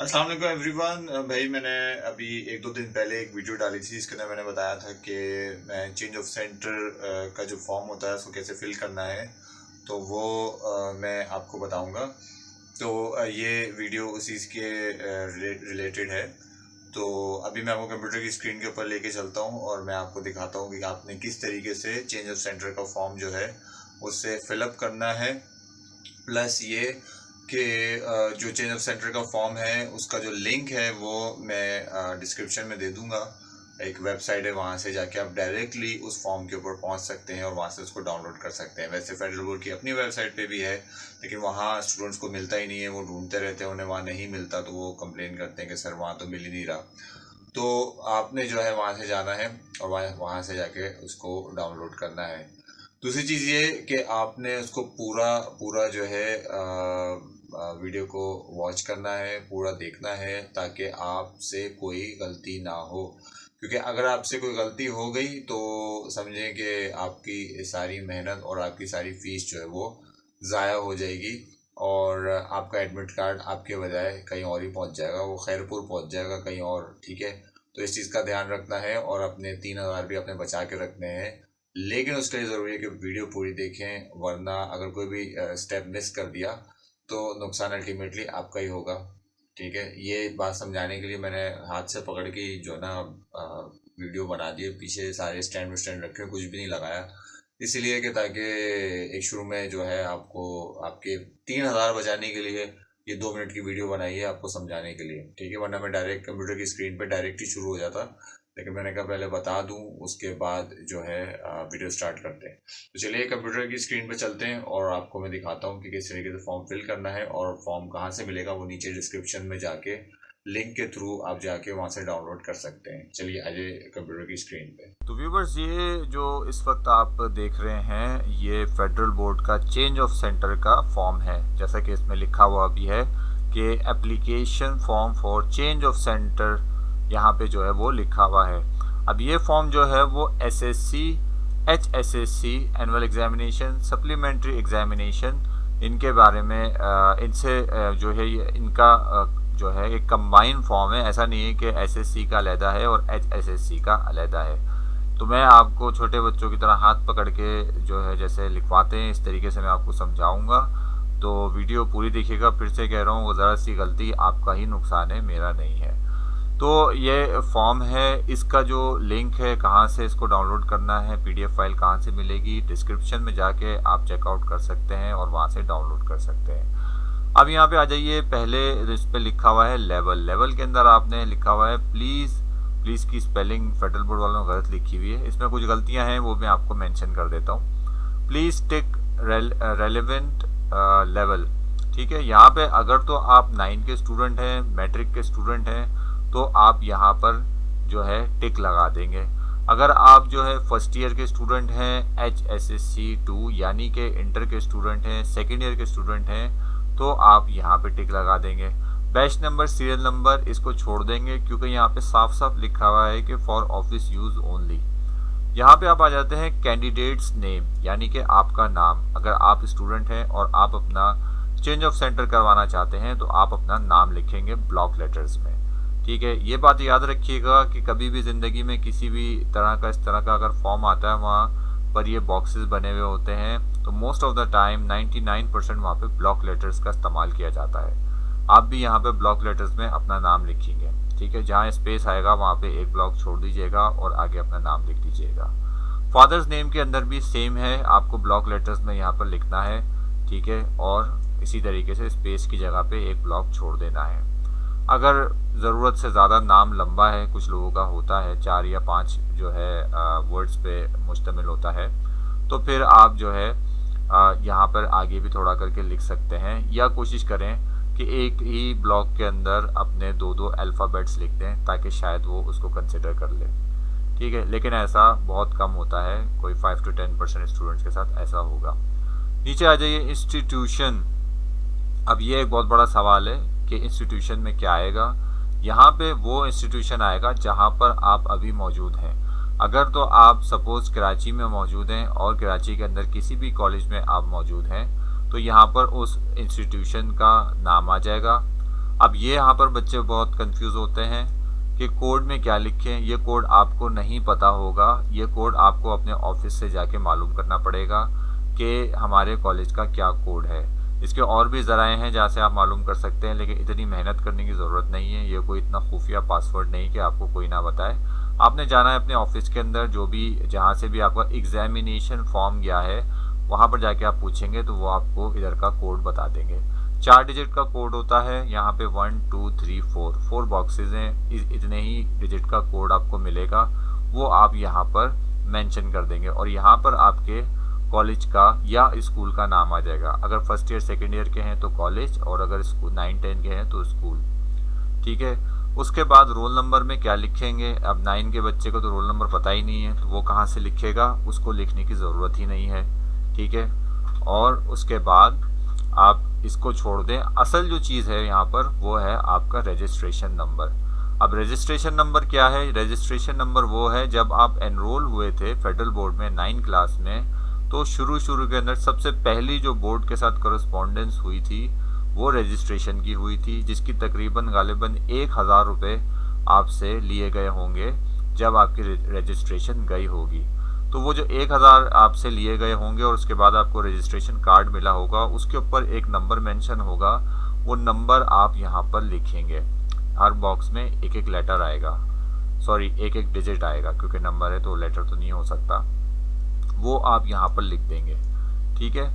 अस्सलाम वालेकुम एवरीवन। भाई मैंने अभी एक दो दिन पहले एक वीडियो डाली थी जिसके अंदर मैंने बताया था कि मैं चेंज ऑफ सेंटर का जो फॉर्म होता है उसको कैसे फिल करना है। तो वो मैं आपको बताऊंगा। तो ये वीडियो उसी के रिलेटेड है। तो अभी मैं आपको कंप्यूटर की स्क्रीन के ऊपर लेके चलता हूँ और मैं आपको दिखाता हूँ कि आपने किस तरीके से चेंज ऑफ सेंटर का फॉर्म जो है उससे फिलअप करना है। प्लस ये कि जो चेंज ऑफ सेंटर का फॉर्म है उसका जो लिंक है वो मैं डिस्क्रिप्शन में दे दूंगा। एक वेबसाइट है, वहाँ से जाके आप डायरेक्टली उस फॉर्म के ऊपर पहुँच सकते हैं और वहाँ से उसको डाउनलोड कर सकते हैं। वैसे फेडरल बोर्ड की अपनी वेबसाइट पे भी है, लेकिन वहाँ स्टूडेंट्स को मिलता ही नहीं है, वो ढूंढते रहते हैं, उन्हें वहाँ नहीं मिलता तो वो कंप्लेन करते हैं कि सर वहाँ तो मिल ही नहीं रहा। तो आपने जो है वहाँ से जाना है और वहाँ से जाके उसको डाउनलोड करना है। दूसरी चीज़ ये कि आपने उसको पूरा पूरा जो है वीडियो को वॉच करना है, पूरा देखना है ताकि आपसे कोई गलती ना हो। क्योंकि अगर आपसे कोई गलती हो गई तो समझें कि आपकी सारी मेहनत और आपकी सारी फीस जो है वो ज़ाया हो जाएगी और आपका एडमिट कार्ड आपके बजाय कहीं और ही पहुंच जाएगा, वो खैरपुर पहुंच जाएगा कहीं और। ठीक है, तो इस चीज़ का ध्यान रखना है और अपने 3,000 भी अपने बचा के रखने हैं। लेकिन उसके लिए ज़रूरी है कि वीडियो पूरी देखें, वरना अगर कोई भी स्टेप मिस कर दिया तो नुकसान अल्टीमेटली आपका ही होगा। ठीक है, ये बात समझाने के लिए मैंने हाथ से पकड़ के जो ना वीडियो बना दी है। पीछे सारे स्टैंड स्टैंड रखे, कुछ भी नहीं लगाया, इसलिए कि ताकि एक शुरू में जो है आपको आपके 3,000 बचाने के लिए ये 2 मिनट की वीडियो बनाई है आपको समझाने के लिए। ठीक है, वरना मैं डायरेक्ट कंप्यूटर की स्क्रीन पे डायरेक्ट ही शुरू हो जाता, लेकिन मैंने कहा पहले बता दूं, उसके बाद जो है वीडियो स्टार्ट करते हैं। तो चलिए कंप्यूटर की स्क्रीन पे चलते हैं और आपको मैं दिखाता हूं कि किस तरीके से फॉर्म फिल करना है और फॉर्म कहाँ से मिलेगा। वो नीचे डिस्क्रिप्शन में जाके लिंक के थ्रू आप जाके वहाँ से डाउनलोड कर सकते हैं। चलिए आ जाइए कंप्यूटर की स्क्रीन पे। तो व्यूवर्स, ये जो इस वक्त आप देख रहे हैं ये फेडरल बोर्ड का चेंज ऑफ सेंटर का फॉर्म है। जैसा कि इसमें लिखा हुआ भी है कि application form for change of centre, यहाँ पे जो है वो लिखा हुआ है। अब ये फॉर्म जो है वो SSC, HSSC annual examination, supplementary examination, इनके बारे में इनसे जो है ये इनका जो है एक कंबाइन फॉर्म है। ऐसा नहीं है कि एसएससी का अलहदा है और एचएसएससी का अलहदा है। तो मैं आपको छोटे बच्चों की तरह हाथ पकड़ के जो है जैसे लिखवाते हैं इस तरीके से मैं आपको समझाऊंगा। तो वीडियो पूरी देखिएगा। फिर से कह रहा हूँ, ज़रा सी गलती आपका ही नुकसान है, मेरा नहीं है। तो ये फॉर्म है, इसका जो लिंक है कहाँ से इसको डाउनलोड करना है, पीडीएफ फाइल कहाँ से मिलेगी, डिस्क्रिप्शन में जाके आप चेकआउट कर सकते हैं और वहाँ से डाउनलोड कर सकते हैं। अब यहाँ पे आ जाइए, पहले इस पे लिखा हुआ है लेवल। लेवल के अंदर आपने लिखा हुआ है प्लीज़। प्लीज़ की स्पेलिंग फेडरल बोर्ड वालों ने गलत लिखी हुई है, इसमें कुछ गलतियाँ हैं वो मैं आपको मेंशन कर देता हूँ। Please tick relevant level. ठीक है, यहाँ पे अगर तो आप 9 के स्टूडेंट हैं, मैट्रिक के स्टूडेंट हैं, तो आप यहाँ पर जो है टिक लगा देंगे। अगर आप जो है फर्स्ट ईयर के स्टूडेंट हैं, HSSC2 यानी कि इंटर के स्टूडेंट हैं, सेकेंड ईयर के स्टूडेंट हैं, तो आप यहाँ पे टिक लगा देंगे। बैच नंबर, सीरियल नंबर इसको छोड़ देंगे क्योंकि यहाँ पे साफ साफ लिखा हुआ है कि फॉर ऑफिस यूज़ ओनली। यहाँ पे आप आ जाते हैं कैंडिडेट्स नेम, यानी कि आपका नाम। अगर आप स्टूडेंट हैं और आप अपना चेंज ऑफ सेंटर करवाना चाहते हैं तो आप अपना नाम लिखेंगे ब्लॉक लेटर्स में। ठीक है, ये बात याद रखिएगा कि कभी भी ज़िंदगी में किसी भी तरह का इस तरह का अगर फॉर्म आता है वहाँ पर ये बॉक्सेस बने हुए होते हैं, तो मोस्ट ऑफ द टाइम 99% वहाँ पे ब्लॉक लेटर्स का इस्तेमाल किया जाता है। आप भी यहाँ पे ब्लॉक लेटर्स में अपना नाम लिखेंगे। ठीक है, जहाँ स्पेस आएगा वहाँ पे एक ब्लॉक छोड़ दीजिएगा और आगे अपना नाम लिख दीजिएगा। फादर्स नेम के अंदर भी सेम है, आपको ब्लॉक लेटर्स में यहाँ पर लिखना है। ठीक है, और इसी तरीके से स्पेस की जगह पे एक ब्लॉक छोड़ देना है। अगर ज़रूरत से ज़्यादा नाम लंबा है, कुछ लोगों का होता है 4 या 5 जो है वर्ड्स पे मुश्तमिल होता है, तो फिर आप जो है यहाँ पर आगे भी थोड़ा करके लिख सकते हैं, या कोशिश करें कि एक ही ब्लॉक के अंदर अपने 2-2 अल्फ़ाबेट्स लिख दें ताकि शायद वो उसको कंसिडर कर ले। ठीक है, लेकिन ऐसा बहुत कम होता है, कोई 5 to 10% स्टूडेंट्स के साथ ऐसा होगा। नीचे आ जाइए, इंस्टीट्यूशन। अब ये एक बहुत बड़ा सवाल है कि इंस्टीट्यूशन में क्या आएगा। यहाँ पे वो इंस्टीट्यूशन आएगा जहाँ पर आप अभी मौजूद हैं। अगर तो आप सपोज़ कराची में मौजूद हैं और कराची के अंदर किसी भी कॉलेज में आप मौजूद हैं, तो यहाँ पर उस इंस्टीट्यूशन का नाम आ जाएगा। अब ये यहाँ पर बच्चे बहुत कंफ्यूज होते हैं कि कोड में क्या लिखें। ये कोड आपको नहीं पता होगा, ये कोड आपको अपने ऑफिस से जाके मालूम करना पड़ेगा कि हमारे कॉलेज का क्या कोड है। इसके और भी ज़राए हैं जहाँ से आप मालूम कर सकते हैं, लेकिन इतनी मेहनत करने की ज़रूरत नहीं है। ये कोई इतना खुफिया पासवर्ड नहीं कि आपको कोई ना बताए। आपने जाना है अपने ऑफिस के अंदर, जो भी जहाँ से भी आपका एग्जामिनेशन फॉर्म गया है वहाँ पर जाके आप पूछेंगे तो वो आपको इधर का कोड बता देंगे। 4 डिजिट का कोड होता है यहाँ पे, 1 2 3 4 बॉक्सेज हैं, इतने ही डिजिट का कोड आपको मिलेगा, वो आप यहाँ पर मेंशन कर देंगे और यहाँ पर आपके कॉलेज का या स्कूल का नाम आ जाएगा। अगर फर्स्ट ईयर सेकेंड ईयर के हैं तो कॉलेज, और अगर स्कूल 9 10 के हैं तो स्कूल। ठीक है, उसके बाद रोल नंबर में क्या लिखेंगे। अब 9 के बच्चे को तो रोल नंबर पता ही नहीं है, तो वो कहाँ से लिखेगा, उसको लिखने की ज़रूरत ही नहीं है। ठीक है, और उसके बाद आप इसको छोड़ दें। असल जो चीज़ है यहाँ पर वो है आपका रजिस्ट्रेशन नंबर। अब रजिस्ट्रेशन नंबर क्या है? रजिस्ट्रेशन नंबर वो है जब आप एनरोल हुए थे फेडरल बोर्ड में 9 क्लास में, तो शुरू के अंदर सबसे पहली जो बोर्ड के साथ करस्पॉन्डेंस हुई थी वो रजिस्ट्रेशन की हुई थी, जिसकी तकरीबन गालिबन 1000 रुपये आपसे लिए गए होंगे जब आपकी रजिस्ट्रेशन गई होगी। तो वो जो 1000 आपसे लिए गए होंगे और उसके बाद आपको रजिस्ट्रेशन कार्ड मिला होगा, उसके ऊपर एक नंबर मेंशन होगा, वो नंबर आप यहाँ पर लिखेंगे। हर बॉक्स में एक एक लेटर आएगा, सॉरी एक एक डिजिट आएगा, क्योंकि नंबर है तो लेटर तो नहीं हो सकता, वो आप यहाँ पर लिख देंगे। ठीक है,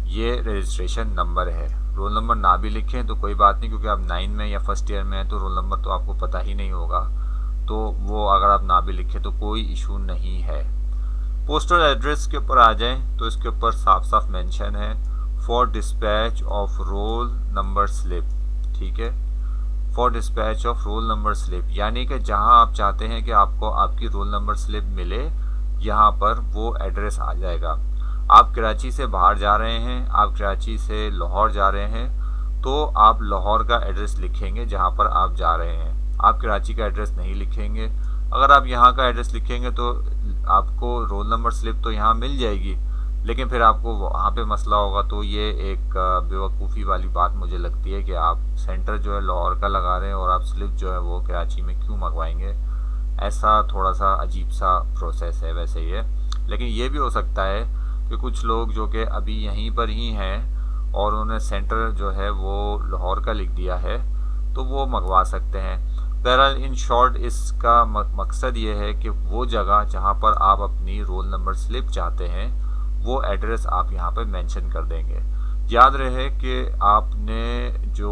ये रजिस्ट्रेशन नंबर है। रोल नंबर ना भी लिखें तो कोई बात नहीं, क्योंकि आप 9 में या फर्स्ट ईयर में हैं तो रोल नंबर तो आपको पता ही नहीं होगा, तो वो अगर आप ना भी लिखें तो कोई इशू नहीं है। पोस्टल एड्रेस के ऊपर आ जाएं तो इसके ऊपर साफ साफ मेंशन है for dispatch of roll number slip. ठीक है, for dispatch of roll number slip, यानी कि जहां आप चाहते हैं कि आपको आपकी रोल नंबर स्लिप मिले, यहाँ पर वो एड्रेस आ जाएगा। आप कराची से बाहर जा रहे हैं, आप कराची से लाहौर जा रहे हैं, तो आप लाहौर का एड्रेस लिखेंगे जहाँ पर आप जा रहे हैं, आप कराची का एड्रेस नहीं लिखेंगे। अगर आप यहाँ का एड्रेस लिखेंगे तो आपको रोल नंबर स्लिप तो यहाँ मिल जाएगी, लेकिन फिर आपको वहाँ पे मसला होगा। तो ये एक बेवकूफ़ी वाली बात मुझे लगती है कि आप सेंटर जो है लाहौर का लगा रहे हैं और आप स्लिप जो है वो कराची में क्यों मंगवाएंगे। ऐसा थोड़ा सा अजीब सा प्रोसेस है वैसे ये, लेकिन ये भी हो सकता है कि कुछ लोग जो कि अभी यहीं पर ही हैं और उन्होंने सेंटर जो है वो लाहौर का लिख दिया है, तो वो मंगवा सकते हैं। बहरहाल इन शॉर्ट इसका मकसद ये है कि वो जगह जहाँ पर आप अपनी रोल नंबर स्लिप चाहते हैं वो एड्रेस आप यहाँ पर मेंशन कर देंगे। याद रहे कि आपने जो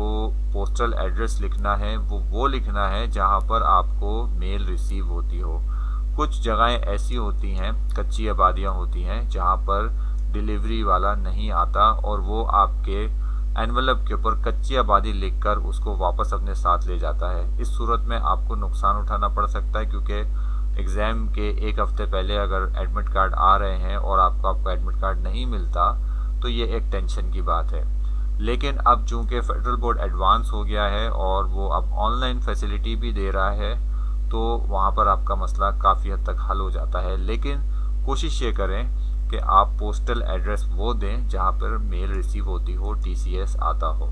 पोस्टल एड्रेस लिखना है वो लिखना है जहाँ पर आपको मेल रिसीव होती हो। कुछ जगहें ऐसी होती हैं, कच्ची आबादियाँ होती हैं जहाँ पर डिलीवरी वाला नहीं आता और वो आपके एनवलप के ऊपर कच्ची आबादी लिखकर उसको वापस अपने साथ ले जाता है। इस सूरत में आपको नुकसान उठाना पड़ सकता है, क्योंकि एग्ज़ाम के एक हफ़्ते पहले अगर एडमिट कार्ड आ रहे हैं और आपको एडमिट कार्ड नहीं मिलता तो ये एक टेंशन की बात है। लेकिन अब चूँकि फेडरल बोर्ड एडवांस हो गया है और वो अब ऑनलाइन फैसिलिटी भी दे रहा है, तो वहाँ पर आपका मसला काफ़ी हद तक हल हो जाता है। लेकिन कोशिश ये करें कि आप पोस्टल एड्रेस वो दें जहाँ पर मेल रिसीव होती हो, TCS आता हो।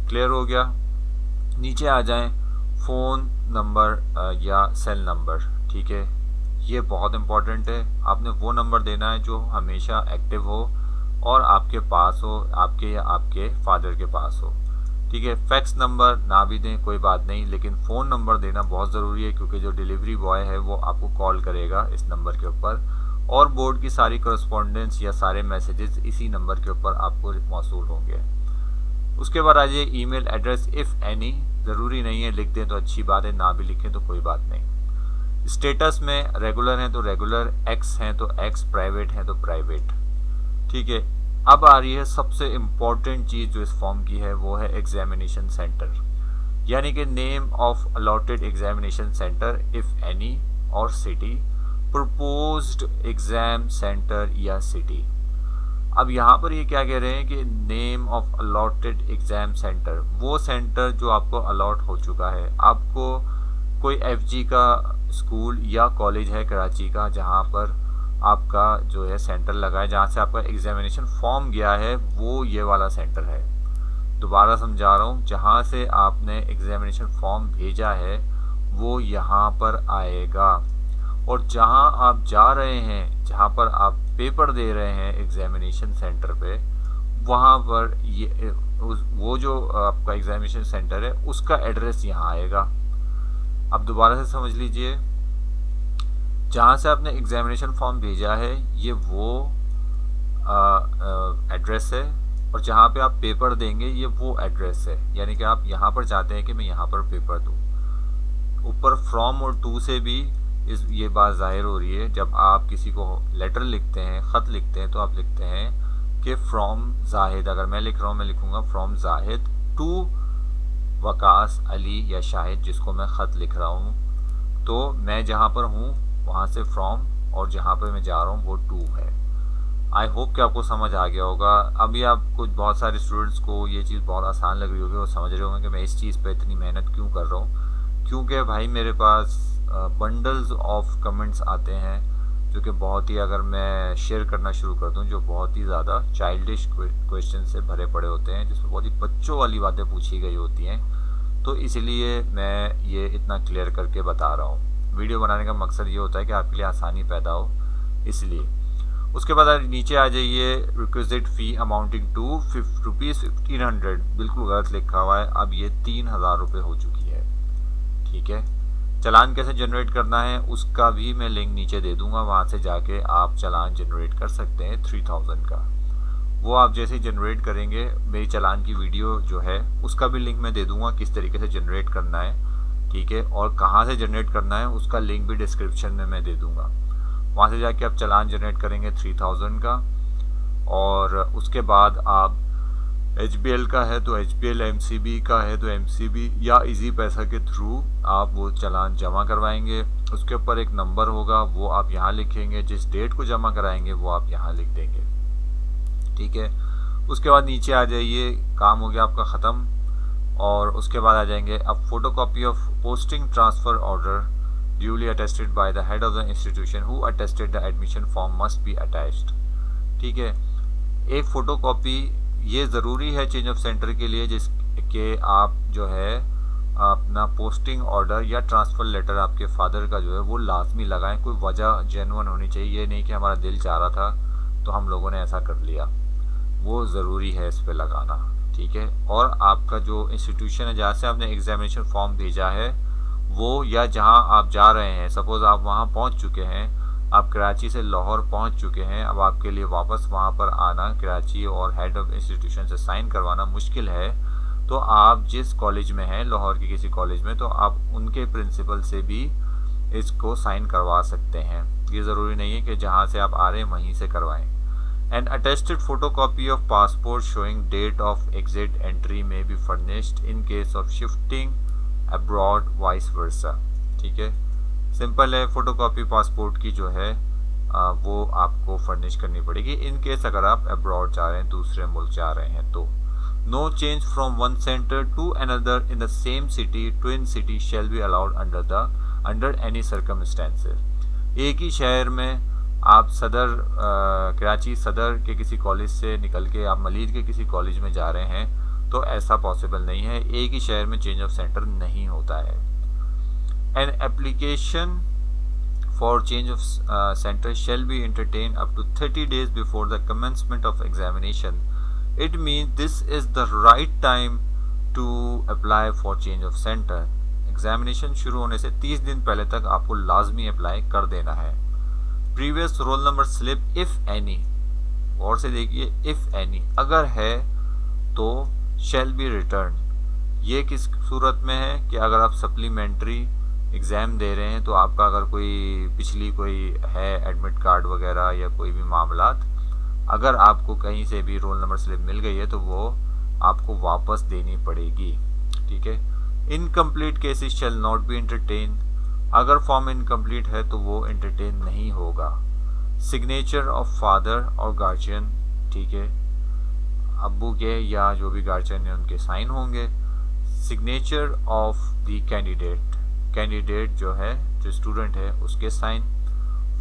क्लियर हो गया? नीचे आ जाएं, फ़ोन नंबर या सेल नंबर। ठीक है, ये बहुत इम्पॉर्टेंट है। आपने वो नंबर देना है जो हमेशा एक्टिव हो और आपके पास हो, आपके या आपके फादर के पास हो। ठीक है, फैक्स नंबर ना भी दें कोई बात नहीं, लेकिन फ़ोन नंबर देना बहुत ज़रूरी है, क्योंकि जो डिलीवरी बॉय है वो आपको कॉल करेगा इस नंबर के ऊपर, और बोर्ड की सारी करस्पॉन्डेंस या सारे मैसेजेस इसी नंबर के ऊपर आपको मौसूल होंगे। उसके बाद आ जाइए ईमेल एड्रेस, इफ़ एनी, ज़रूरी नहीं है लिख दें तो अच्छी बात है, ना भी लिखें तो कोई बात नहीं। स्टेटस में रेगुलर हैं तो रेगुलर, एक्स हैं तो एक्स, प्राइवेट हैं तो प्राइवेट। ठीक है, अब आ रही है सबसे इम्पॉर्टेंट चीज़ जो इस फॉर्म की है, वो है एग्जामिनेशन सेंटर, यानी कि name of allotted examination centre if any, और सिटी, प्रपोज्ड एग्ज़ाम सेंटर या सिटी। अब यहाँ पर ये क्या कह रहे हैं कि name of allotted exam centre, वो सेंटर जो आपको अलॉट हो चुका है। आपको कोई FG का स्कूल या कॉलेज है कराची का जहाँ पर आपका जो है सेंटर लगा है, जहाँ से आपका एग्जामिनेशन फॉर्म गया है, वो ये वाला सेंटर है। दोबारा समझा रहा हूँ, जहाँ से आपने एग्जामिनेशन फॉर्म भेजा है वो यहाँ पर आएगा, और जहाँ आप जा रहे हैं, जहाँ पर आप पेपर दे रहे हैं एग्जामिनेशन सेंटर पे, वहाँ पर ये वो जो आपका एग्जामिनेशन सेंटर है उसका एड्रेस यहाँ आएगा। अब दोबारा से समझ लीजिए, जहाँ से आपने एग्जामिनेशन फॉर्म भेजा है ये वो एड्रेस है, और जहाँ पे आप पेपर देंगे ये वो एड्रेस है। यानी कि आप यहाँ पर चाहते हैं कि मैं यहाँ पर पेपर दूँ। ऊपर फ्रॉम और टू से भी ये बात ज़ाहिर हो रही है। जब आप किसी को लेटर लिखते हैं, ख़त लिखते हैं, तो आप लिखते हैं कि फ्रॉम जाहिद, अगर मैं लिख रहा हूँ मैं लिखूँगा फ्रॉम जाहिद टू वकास अली या शाहिद, जिसको मैं ख़त लिख रहा हूँ। तो मैं जहाँ पर हूँ वहाँ से फ्रॉम, और जहाँ पर मैं जा रहा हूँ वो टू है। आई होप कि आपको समझ आ गया होगा। अभी आपको बहुत सारे स्टूडेंट्स को ये चीज़ बहुत आसान लग रही होगी, वो समझ रहे होंगे कि मैं इस चीज़ पे इतनी मेहनत क्यों कर रहा हूँ। क्योंकि भाई मेरे पास बंडल्स ऑफ कमेंट्स आते हैं जो कि बहुत ही, अगर मैं शेयर करना शुरू कर दूँ, जो बहुत ही ज़्यादा चाइल्डिश क्वेश्चन से भरे पड़े होते हैं, जिसमें बहुत ही बच्चों वाली बातें पूछी गई होती हैं। तो इसलिए मैं ये इतना क्लियर करके बता रहा हूँ। वीडियो बनाने का मकसद ये होता है कि आपके लिए आसानी पैदा हो, इसलिए। उसके बाद आप नीचे आ जाइए, रिक्विजिट फ़ी अमाउंटिंग टू ₹1500, बिल्कुल गलत लिखा हुआ है। अब ये 3000 रुपये हो चुकी है। ठीक है, चालान कैसे जनरेट करना है उसका भी मैं लिंक नीचे दे दूंगा, वहाँ से जाके आप चालान जनरेट कर सकते हैं 3000 का। वो आप जैसे ही जनरेट करेंगे, मेरी चालान की वीडियो जो है उसका भी लिंक मैं दे दूंगा, किस तरीके से जनरेट करना है। ठीक है, और कहाँ से जनरेट करना है उसका लिंक भी डिस्क्रिप्शन में मैं दे दूंगा। वहाँ से जाके आप चालान जनरेट करेंगे 3000 का, और उसके बाद आप HBL का है तो HBL, MCB का है तो MCB या इजी पैसा के थ्रू आप वो चालान जमा करवाएंगे। उसके ऊपर एक नंबर होगा, वो आप यहाँ लिखेंगे, जिस डेट को जमा कराएंगे वो आप यहाँ लिख देंगे। ठीक है, उसके बाद नीचे आ जाइए, काम हो गया आपका ख़त्म। और उसके बाद आ जाएंगे अब photocopy of posting transfer order duly attested by the head of the institution who attested the admission form must be attached. ठीक है, एक फ़ोटोकॉपी ये ज़रूरी है चेंज ऑफ सेंटर के लिए, जिसके आप जो है अपना पोस्टिंग ऑर्डर या ट्रांसफ़र लेटर आपके फादर का जो है वो लाजमी लगाएं। कोई वजह जेन्युइन होनी चाहिए, ये नहीं कि हमारा दिल चाह रहा था तो हम लोगों ने ऐसा कर लिया, वो ज़रूरी है इस पे लगाना। ठीक है, और आपका जो इंस्टीट्यूशन है जहाँ से आपने एग्जामिनेशन फॉर्म भेजा है वो, या जहाँ आप जा रहे हैं, सपोज़ आप वहाँ पहुँच चुके हैं, आप कराची से लाहौर पहुंच चुके हैं, अब आपके लिए वापस वहां पर आना कराची और हेड ऑफ इंस्टीट्यूशन से साइन करवाना मुश्किल है, तो आप जिस कॉलेज में हैं, लाहौर के किसी कॉलेज में, तो आप उनके प्रिंसिपल से भी इसको साइन करवा सकते हैं। ये ज़रूरी नहीं है कि जहां से आप आ रहे हैं वहीं से करवाएं। An attested photocopy of passport showing date of exit entry may be furnished in case of shifting abroad vice versa. ठीक है, सिंपल है, फ़ोटोकॉपी पासपोर्ट की जो है वो आपको फर्निश करनी पड़ेगी इन केस अगर आप अब्रॉड जा रहे हैं, दूसरे मुल्क जा रहे हैं तो। No change from one centre to another in the same city, twin city shall be allowed under any circumstances. एक ही शहर में आप कराची सदर के किसी कॉलेज से निकल के आप मलीद के किसी कॉलेज में जा रहे हैं तो ऐसा पॉसिबल नहीं है, एक ही शहर में चेंज ऑफ सेंटर नहीं होता है। An application for change of center shall be entertained up to 30 days before the commencement of examination. It means this is the right time to apply for change of center. Examination शुरू होने से 30 दिन पहले तक आपको लाजमी apply कर देना है। Previous roll number slip if any, और से देखिए if any, अगर है तो shall be returned। ये किस सूरत में है कि अगर आप सप्लीमेंट्री एग्ज़ाम दे रहे हैं तो आपका अगर कोई पिछली कोई है एडमिट कार्ड वगैरह या कोई भी मामलात, अगर आपको कहीं से भी रोल नंबर स्लिप मिल गई है तो वो आपको वापस देनी पड़ेगी। ठीक है, incomplete cases shall not be entertain, अगर फॉर्म इनकम्प्लीट है तो वो एंटरटेन नहीं होगा। सिग्नेचर ऑफ फादर और गार्जियन, ठीक है, अब्बू के या जो भी गार्जियन है उनके साइन होंगे। सिग्नेचर ऑफ द कैंडिडेट जो है, जो स्टूडेंट है उसके sign.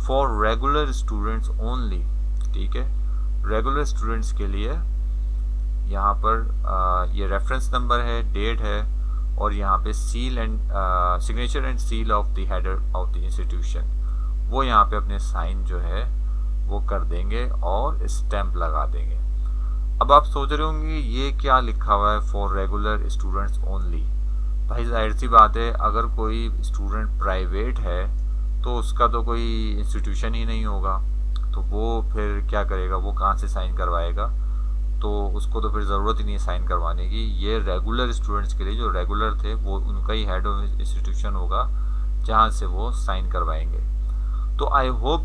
For regular students only, ठीक है, रेगुलर स्टूडेंट्स के लिए यहाँ पर ये रेफरेंस नंबर है, डेट है, और यहाँ पे seal and signature and seal of the header of the institution, वो यहाँ पे अपने साइन जो है वो कर देंगे और स्टैंप लगा देंगे। अब आप सोच रहे होंगे ये क्या लिखा हुआ है, फॉर रेगुलर स्टूडेंट्स ओनली। भाई जाहिर सी बात है, अगर कोई स्टूडेंट प्राइवेट है तो उसका तो कोई इंस्टीट्यूशन ही नहीं होगा, तो वो फिर क्या करेगा, वो कहाँ से साइन करवाएगा, तो उसको तो फिर ज़रूरत ही नहीं है साइन करवाने की। ये रेगुलर स्टूडेंट्स के लिए, जो रेगुलर थे वो उनका ही हेड ऑफ इंस्टीट्यूशन होगा जहाँ से वो साइन करवाएंगे। तो आई होप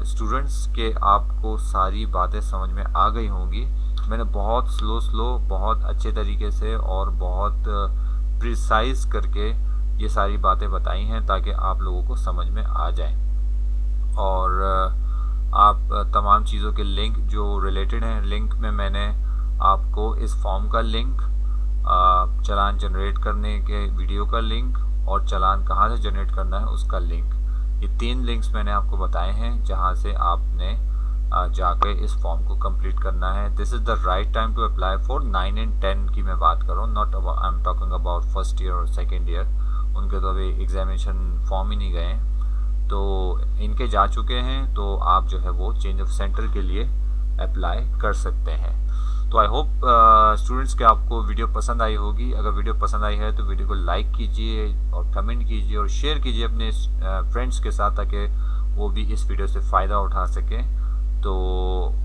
स्टूडेंट्स के आपको सारी बातें समझ में आ गई होंगी। मैंने बहुत स्लो बहुत अच्छे तरीके से और बहुत प्रिसाइज करके ये सारी बातें बताई हैं ताकि आप लोगों को समझ में आ जाए। और आप तमाम चीज़ों के लिंक जो रिलेटेड हैं, लिंक में मैंने आपको इस फॉर्म का लिंक, चालान जनरेट करने के वीडियो का लिंक, और चालान कहाँ से जनरेट करना है उसका लिंक, ये 3 लिंक्स मैंने आपको बताए हैं जहाँ से आपने जाके इस फॉर्म को कंप्लीट करना है। This is the right time to apply for 9 and 10 की मैं बात कर रहा हूँ, not I am talking about first year और सेकेंड ईयर, उनके तो अभी एग्जामिनेशन फॉर्म ही नहीं गए हैं, तो इनके जा चुके हैं, तो आप जो है वो चेंज ऑफ सेंटर के लिए अप्लाई कर सकते हैं। तो आई होप स्टूडेंट्स के आपको वीडियो पसंद आई होगी। अगर वीडियो पसंद आई है तो वीडियो को लाइक कीजिए और कमेंट कीजिए और शेयर कीजिए अपने फ्रेंड्स के साथ, ताकि वो भी इस वीडियो से फ़ायदा उठा सकें। तो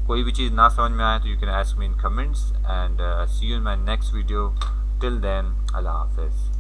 कोई भी चीज़ ना समझ में आए तो you can ask me in comments, and see you in my next video. Till then, अल्लाह हाफिज़।